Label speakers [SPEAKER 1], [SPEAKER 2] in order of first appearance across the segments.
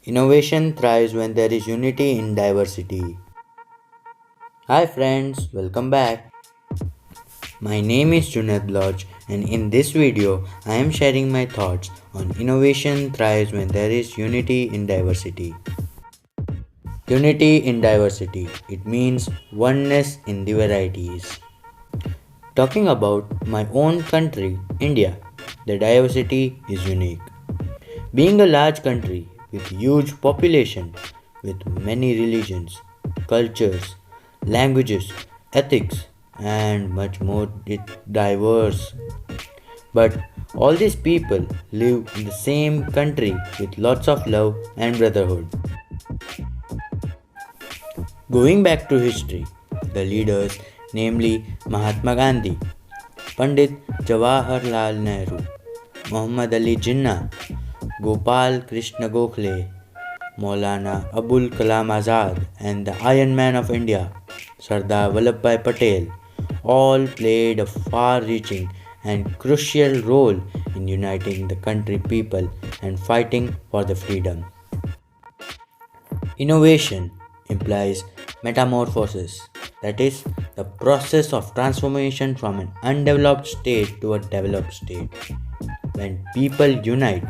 [SPEAKER 1] Innovation thrives when there is unity in diversity. Hi friends, welcome back. My name is Junaid Lodge and in this video I am sharing my thoughts on innovation thrives when there is unity in diversity. Unity in diversity, it means oneness in the varieties. Talking about my own country, India, the diversity is unique. Being a large country with huge population, with many religions, cultures, languages, ethics, and much more diverse. But all these people live in the same country with lots of love and brotherhood. Going back to history, the leaders, namely Mahatma Gandhi, Pandit Jawaharlal Nehru, Muhammad Ali Jinnah, Gopal Krishna Gokhale, Maulana Abul Kalam Azad, and the Iron Man of India, Sardar Vallabhbhai Patel, all played a far reaching and crucial role in uniting the country people and fighting for the freedom. Innovation implies metamorphosis, that is, the process of transformation from an undeveloped state to a developed state. When people unite,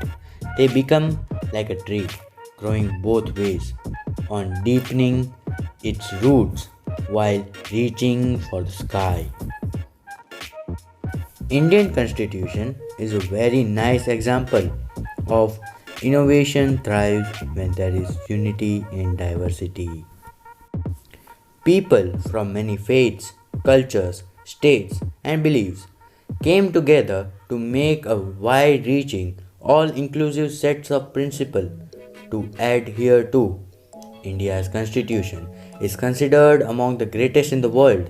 [SPEAKER 1] they become like a tree, growing both ways, on deepening its roots while reaching for the sky. Indian Constitution is a very nice example of innovation thrives when there is unity in diversity. People from many faiths, cultures, states, and beliefs came together to make a wide reaching, all inclusive sets of principles to adhere to. India's constitution is considered among the greatest in the world.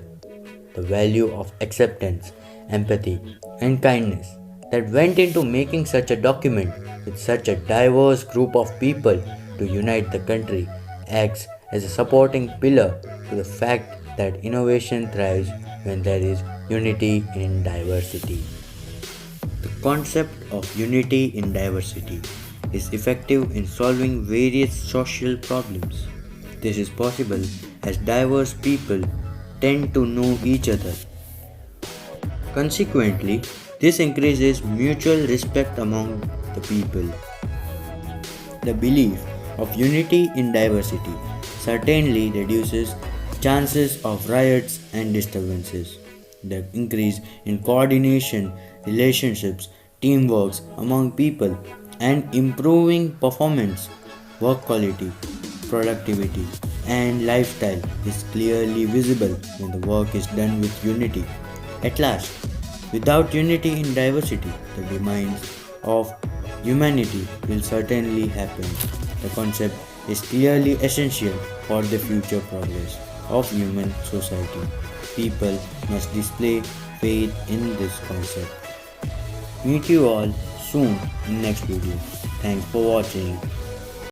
[SPEAKER 1] The value of acceptance, empathy, and kindness that went into making such a document with such a diverse group of people to unite the country acts as a supporting pillar to the fact that innovation thrives when there is unity in diversity. The concept of unity in diversity is effective in solving various social problems. This is possible as diverse people tend to know each other. Consequently, this increases mutual respect among the people. The belief of unity in diversity certainly reduces chances of riots and disturbances. The increase in coordination, relationships, teamwork among people, and improving performance, work quality, productivity, and lifestyle is clearly visible when the work is done with unity. At last, without unity in diversity, the demise of humanity will certainly happen. The concept is clearly essential for the future progress of human society. People must display faith in this concept. Meet you all soon in next video. Thanks for watching.